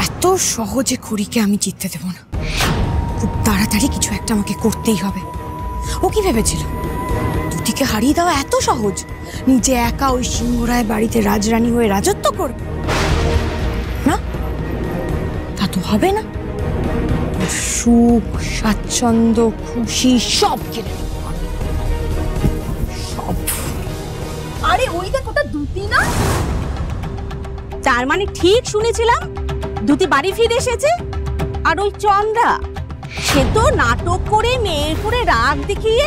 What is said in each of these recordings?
এত সহজে খুড়িকে আমি জিততে দেব না। খুব তাড়াতাড়ি কিছু একটা আমাকে করতেই হবে। ও কি ভেবেছিল দুটিকে হারিয়ে দেওয়া এত সহজ? নিজে একা ওই সিংহরায় বাড়িতে রাজরানী হয়ে রাজত্ব করবে না? তা তো হবে না। সুখ, স্বাচ্ছন্দ্য, খুশি সব কেড়ে সব। আরে ওই দেখ, ওটা দুটি না? তার মানে ঠিক শুনেছিলাম, দুটি বাড়ি ফিরে এসেছে। আর ওই চন্দ্রা, সে তো নাটক করে মেয়ের করে রাগ দেখিয়ে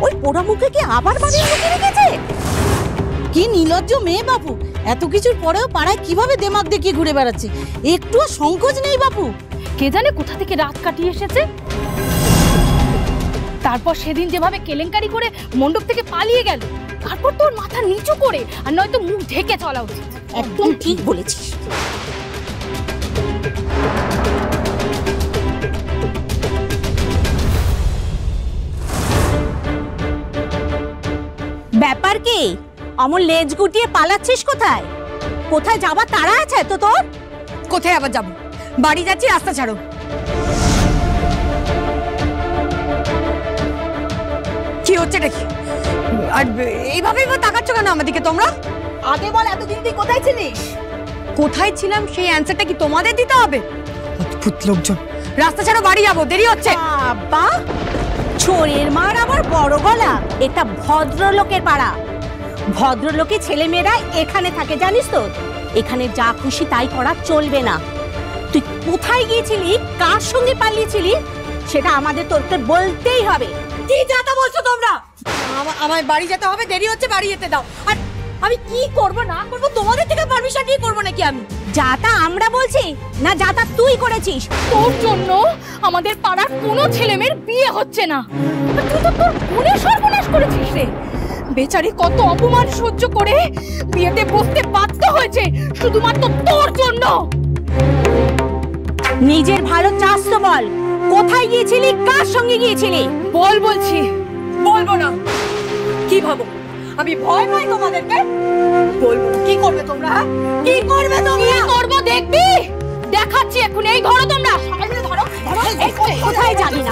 ওই পোড়া মুখে কি আবার বাড়ির লুকিয়ে রেখেছে। কি নির্লজ্জ মেয়ে বাপু! এত কিছুর পরেও পাড়ায় কিভাবে দেমাগ দেখিয়ে ঘুরে বেড়াচ্ছে, একটু সংকোচ নেই বাপু। কে জানে কোথা থেকে রাত কাটিয়ে এসেছে। তারপর সেদিন যেভাবে কেলেঙ্কারি করে মণ্ডপ থেকে পালিয়ে গেল, তারপর তোর মাথা নিচু করে আর নয়তো মুখ ঢেকে চলা উচিত। একদম ঠিক বলেছিস। ব্যাপার কি অমন লেজ গুটিয়ে পালাচ্ছিস? কোথায় কোথায় যাবার তাড়া আছে তো তোর? কোথায় আবার যাবো? বাড়ি যাচ্ছি, রাস্তা ছাড়ো। কি হচ্ছে নাকি? আর এইভাবেই তাকাচ্ছ কেন আমাদেরকে তোমরা? আগে বল, এতদিন তুই কোথায় ছিলিস? কোথায় ছিলাম সেই অ্যান্সারটা কি তোমাদের দিতে হবে? অদ্ভুত লোকজন। রাস্তা ছাড়ো, বাড়ি যাবো, দেরি হচ্ছে। বাবা, চোরের মার আবার বড় গলা। এটা ভদ্রলোকের পাড়া, ভদ্রলোকের ছেলেমেয়েরা এখানে থাকে, জানিস তো? এখানে যা খুশি তাই করা চলবে না। তুই কোথায় গিয়েছিলি, কার সঙ্গে পালিয়েছিলি, সেটা আমাদের তোরকে বলতেই হবে। কি যাতা বলছো তোমরা? আমার বাড়ি যেতে হবে, দেরি হচ্ছে, বাড়ি যেতে দাও। আর আমি কি করব না করব তোমাদের থেকে পারমিশন নিয়ে করব নাকি? আমি যাতা আমরা বলছি না, যাতা তুই করেছিস। তোর জন্য আমাদের পাড়ার কোনো ছেলেমেয়ের বিয়ে হচ্ছে না। আর তুই তো তোর বোনের সর্বনাশ করেছিস রে। বেচারি কত অপমান সহ্য করে বিয়েতে বসতে বাধ্য হয়েছে শুধুমাত্র তোর জন্য। নিজের ভালো চাস তো বল, কোথায় গিয়েছিলি, কার সঙ্গে গিয়েছিলি? বল বলছি। বলবো না। কি ভাবো আমি ভয় পাই তোমাদেরকে? বলবো। কি করবে তোমরা? কি করবে তোমরা? কি করবো দেখবি? দেখাচ্ছি এখন। এই ধরো তোমরা, সবাই মিলে ধরো। কোথায় যাবি না?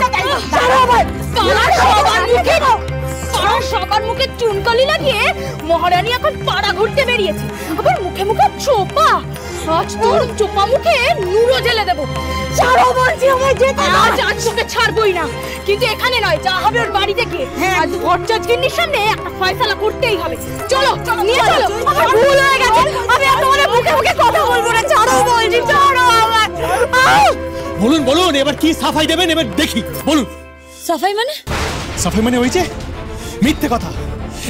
সবার মুখে চুনকালি লাগিয়ে মহারানী এখন পাড়া ঘুরতে বেরিয়েছে, আবার মুখে মুখে চোপা। আজ তোর চোপা মুখে নুরো জেলে দেবো। ছাড়ো বলছি, আমায় যেতে দাও। আজ তোকে ছাড়বই না, কিন্তু এখানে নয়, যা হবে ওর বাড়িতে গিয়ে। আজ ভট্টাচার্যের সামনে একটা ফয়সালা করতেই হবে। চলো নিয়ে চলো। আমার ভুল হয়ে গেছে, আমি আর তোমাদের মুখে মুখে কথা বলবো না। ছাড়ো বলছি, ছাড়ো আমার। বলুন বলুন, এবার কি সাফাই দেবেন এবার দেখি, বলুন। সাফাই মানে? সাফাই মানে ওই যে মিথ্যে কথা।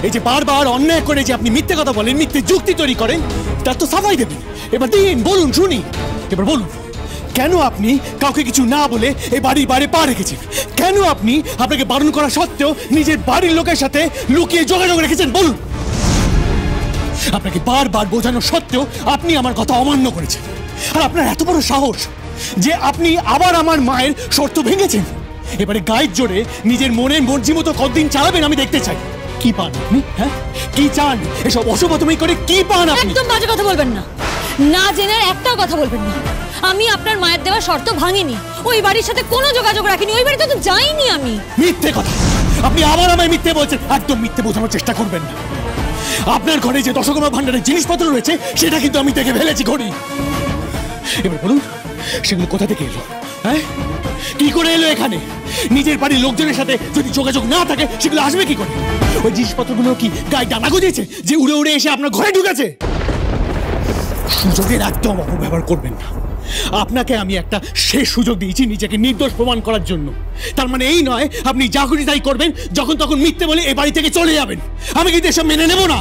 এই যে বারবার অন্যায় করে যে আপনি মিথ্যে কথা বলেন, মিথ্যে যুক্তি তৈরি করেন, তার তো সাফাই দেবেন। এবার দিন, বলুন শুনি। এবার বলুন, কেন আপনি কাউকে কিছু না বলে এই বাড়ির বাইরে পা রেখেছেন? কেন আপনি আপনাকে বারণ করা সত্ত্বেও নিজের বাড়ির লোকের সাথে লুকিয়ে যোগাযোগ রেখেছেন? বলুন। আপনাকে বারবার বোঝানো সত্ত্বেও আপনি আমার কথা অমান্য করেছেন। আর আপনার এত বড় সাহস যে আপনি আবার আমার মায়ের শর্ত ভেঙেছেন। এবারে গায়ের জোরে নিজের মনের মর্জি মতো কতদিন চালাবেন আমি দেখতে চাই। কি পান আপনি? হ্যাঁ, কি চান? এসব অশুভতমি করে কি পান আপনি? একদম বাজে কথা বলবেন না, না জেনে একটাও কথা বলবেন না। আমি আপনার মায়ের দেওয়া শর্ত ভাঙিনি, ওই বাড়ির সাথে কোনো যোগাযোগ রাখিনি, ওই বাড়িতে তো যাইনি আমি। মিথ্যে কথা। আপনি আবার আমায় মিথ্যে বলছেন। একদম মিথ্যে বোঝানোর চেষ্টা করবেন না। আপনার ঘরে যে দশকর্মা ভান্ডারের জিনিসপত্র রয়েছে সেটা কিন্তু আমি দেখে ফেলেছি ঘড়ি। এবার বলুন, সেগুলো কোথা থেকে এলো? হ্যাঁ, কি করে এলো এখানে? নিজের বাড়ির লোকজনের সাথে যদি যোগাযোগ না থাকে সেগুলো আসবে কি করে? ওই জিনিসপত্রগুলো কি গায়ে ডানা গজিয়েছে যে উড়ে উড়ে এসে আপনার ঘরে ঢুকেছে? সুযোগের একদম অপব্যবহার করবেন না। আপনাকে আমি একটা শেষ সুযোগ দিয়েছি নিজেকে নির্দোষ প্রমাণ করার জন্য। তার মানে এই নয় আপনি যা খুশি তাই করবেন, যখন তখন মিথ্যে বলে এই বাড়ি থেকে চলে যাবেন। আমি কিন্তু এসব মেনে নেব না।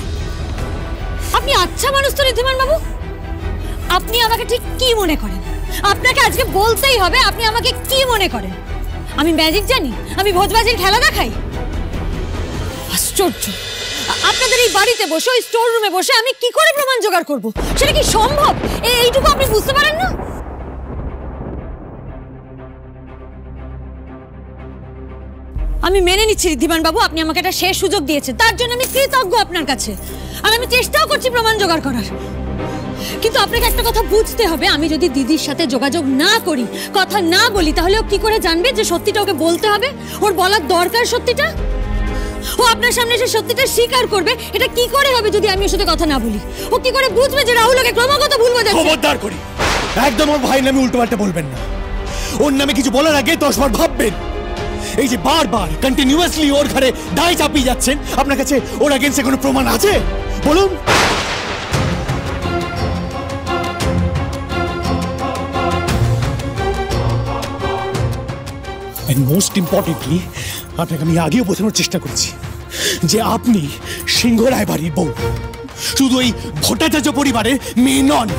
আপনি আচ্ছা মানুষ তো ঋদ্ধিমান বাবু। আপনি আমাকে ঠিক কি মনে করেন? আপনাকে আজকে বলতেই হবে, আপনি আমাকে কি মনে করেন? আমি ম্যাজিক জানি, আমি ভোজবাজির খেলা দেখাই? আশ্চর্য! আপনাদের এই বাড়িতে বসে, ওই স্টোর রুমে বসে আমি কি করে প্রমাণ জোগাড় করব? সেটা কি সম্ভব? এইটুকু আপনি বুঝতে পারেন না? আমি মেনে নিচ্ছি ঋদ্ধিমান বাবু, আপনি আমাকে একটা শেষ সুযোগ দিয়েছেন, তার জন্য আমি কৃতজ্ঞ আপনার কাছে। আর আমি চেষ্টাও করছি প্রমাণ জোগাড় করার। কিন্তু আপনাকে একটা কথা বুঝতে হবে, আমি যদি দিদির সাথে যোগাযোগ না করি, কথা না বলি, তাহলে ও কি করে জানবে যে সত্যিটা ওকে বলতে হবে? ওর বলার দরকার সত্যিটা। ও আপনার সামনে এসে সত্যিটা স্বীকার করবে, এটা কি করে হবে যদি আমি ওর সাথে কথা না বলি? ও কি করে বুঝবে যে রাহুল ওকে ক্রমাগত ভুল বোঝাচ্ছে? খবরদার করি, একদম ওর ভাই নামে উল্টোপাল্টা বলবেন না। ওর নামে কিছু বলার আগে 10 বার ভাববেন। এই যে বারবার কন্টিনিউয়াসলি ওর ঘরে দায় চাপিয়ে যাচ্ছেন, আপনার কাছে ওর এগেইনস্টে কোনো প্রমাণ আছে বলুন? মোস্ট ইম্পর্টেন্টলি আপনাকে আমি আগেও বোঝানোর চেষ্টা করেছি যে আপনি সিংহ রায় বাড়ির বউ, শুধু এই ভট্টাচার্য পরিবারের মেয়ে নন।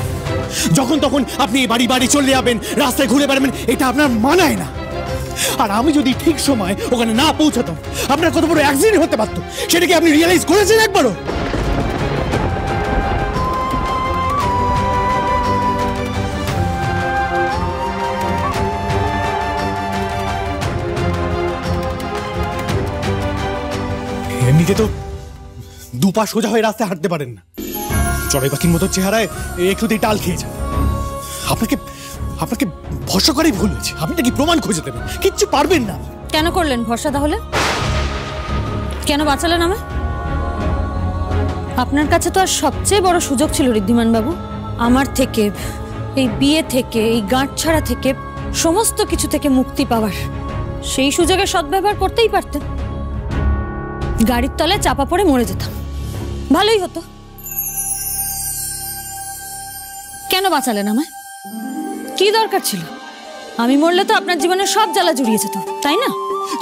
যখন তখন আপনি বাড়ি বাড়ি চলে যাবেন, রাস্তায় ঘুরে বেড়াবেন, এটা আপনার মানায় না। আর আমি যদি ঠিক সময় ওখানে না পৌঁছাতাম, আপনার কত বড় অ্যাক্সিডেন্ট হতে পারতো, সেটা কি আপনি রিয়েলাইজ করেছেন একবারও? এমনিতে তো দুপা সোজা হয়ে রাস্তায় হাঁটতে পারেন না, চড়াই পাখির মতো চেহারায় একটুতেই টাল খেয়ে যান। আপনাকে আপনাকে ভরসা করেই ভুল হয়েছে। আপনি কি প্রমাণ খুঁজে দেবেন? কিচ্ছু পারবেন না। কেন করলেন ভরসা তাহলে? কেন বাঁচালেন আমায়? আপনার কাছে তো আর সবচেয়ে বড় সুযোগ ছিল ঋদ্ধিমান বাবু, আমার থেকে, এই বিয়ে থেকে, এই গাঁট ছাড়া থেকে, সমস্ত কিছু থেকে মুক্তি পাওয়ার। সেই সুযোগে সদ্ব্যবহার করতেই পারতেন। গাড়ির তলায় চাপা পড়ে মরে যেতাম, ভালোই হতো। কেন বাঁচালেন আমায়? কি দরকার ছিল? আমি মরলে তো আপনার জীবনে সব জ্বালা জড়িয়ে যেত, তাই না?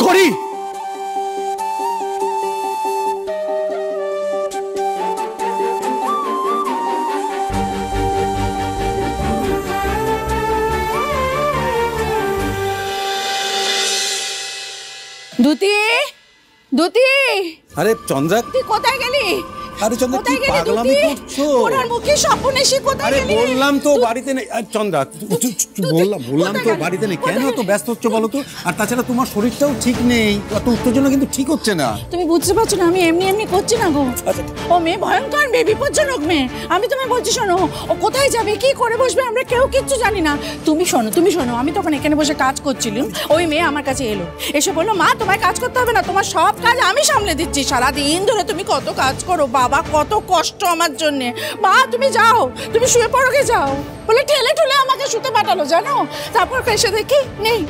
করি দুতি, দুতি, আরে চন্দ্রা, তুই কোথায় গেলি? আরে চন্দ্রা কি পাগলামি করছো? ওনার মুখে স্বপ্নেশি কোথায় আরে গেলি? বললাম তো বাড়িতে নেই। আরে চন্দ্রা, বললাম তো বাড়িতে নেই। কেন এত ব্যস্ত হচ্ছ বলো তো? আর তাছাড়া তোমার শরীরটাও ঠিক নেই, এত উত্তেজনা কিন্তু ঠিক হচ্ছে না। তুমি বুঝতে পারছো না আমি এমনি এমনি করছি না গো। ও মেয়ে ভয়ঙ্কর মেয়ে, বিপজ্জনক মেয়ে। আমি তোমায় বলছি শোনো, ও কোথায় যাবে, কি করে বসবে, আমরা কেউ কিচ্ছু জানি না। তুমি শোনো, আমি তখন এখানে বসে কাজ করছিলাম, ওই মেয়ে আমার কাছে এলো, এসে বললো মা তোমায় কাজ করতে হবে না, তোমার সব কাজ আমি সামলে দিচ্ছি। সারাদিন ধরে তুমি কত কাজ করো বাবা, কত কষ্ট আমার জন্যে। মা তুমি যাও, তুমি শুয়ে পড়ো, গে যাও বলে ঠেলে ঠুলে আমাকে শুতে পাঠালো জানো। তারপর এসে দেখি নেই,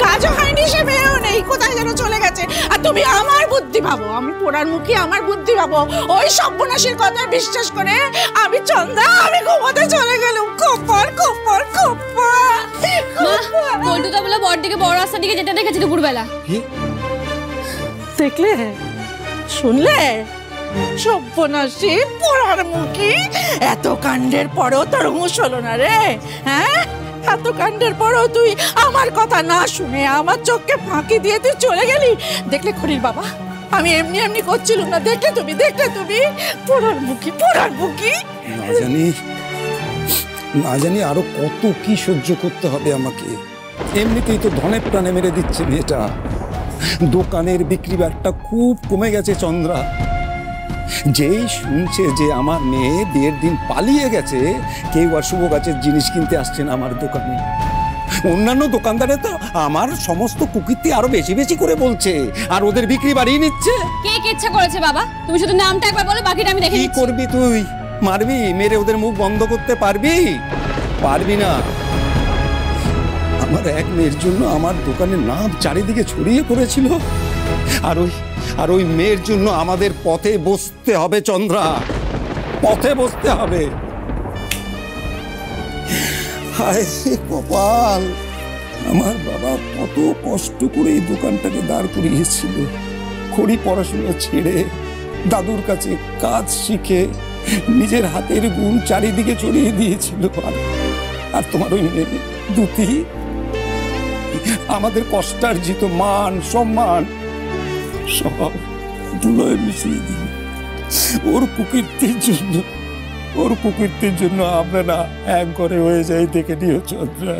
কাজও হয়নি, সে মেয়েও নেই, কোথায় যেন চলে গেছে। আর তুমি আমার বুদ্ধি ভাবো, আমি পোড়ার মুখে আমার বুদ্ধি ভাবো, ওই সর্বনাশীর কথা বিশ্বাস করে আমি চন্দা আমি ঘুমাতে চলে গেলাম। Copper copper copper. পল্টুদা বলে বড়দিকে বড় রাস্তার দিকে যেতে দেখেছি দুপুরবেলা। দেখলে, শুনলে, সর্বনাশী পোড়ার মুখী। এত কাণ্ডের পরেও তোর হুঁশ হলো না রে? হ্যাঁ, এত কাণ্ডের পরেও তুই আমার কথা না শুনে আমার চোখকে ফাঁকি দিয়ে তুই চলে গেলি। দেখলে খনির বাবা, আমি এমনি এমনি করছিলাম না। দেখলে তুমি পোড়ার মুখী। না জানি আরো কত কি সহ্য করতে হবে আমাকে। এমনিতেই তো ধনে প্রাণে মেরে দিচ্ছে মেয়েটা। দোকানের বিক্রি বাট্টা খুব কমে গেছে চন্দ্রা। যেই শুনছে যে আমার মেয়ে বিয়ের দিন পালিয়ে গেছে, কেউ আর শুভ গাছের জিনিস কিনতে আসছে না আমার দোকানে। অন্যান্য দোকানদারে তো আমার সমস্ত কুকীর্তি আরো বেশি বেশি করে বলছে, আর ওদের বিক্রি বাড়িয়ে নিচ্ছে। কে ইচ্ছা করেছে বাবা? তুমি শুধু নামটা একবার বলো, বাকিটা আমি দেখে কি করবি তুই? মারবি? মেরে ওদের মুখ বন্ধ করতে পারবি? পারবি না। আমার এক মেয়ের জন্য আমার দোকানের নাম চারিদিকে ছড়িয়ে পড়েছিল, আর ওই মেয়ের জন্য আমাদের পথে বসতে হবে চন্দ্রা, পথে বসতে হবে। হায় কপাল, আমার বাবা কত কষ্ট করে এই দোকানটাকে দাঁড় করিয়েছিল। খড়ি পড়াশোনা ছেড়ে দাদুর কাছে কাজ শিখে নিজের হাতের গুণ চারিদিকে ছড়িয়ে দিয়েছিল। আর তোমার ওই মেয়ে দুটি আমাদের কষ্টার্জিত মান সম্মান সব ধুলোয় মিশিয়ে দিল। ওর কুকীর্তির জন্য আমরা না এক ঘরে হয়ে যাই, দেখে নিও চন্দ্রা।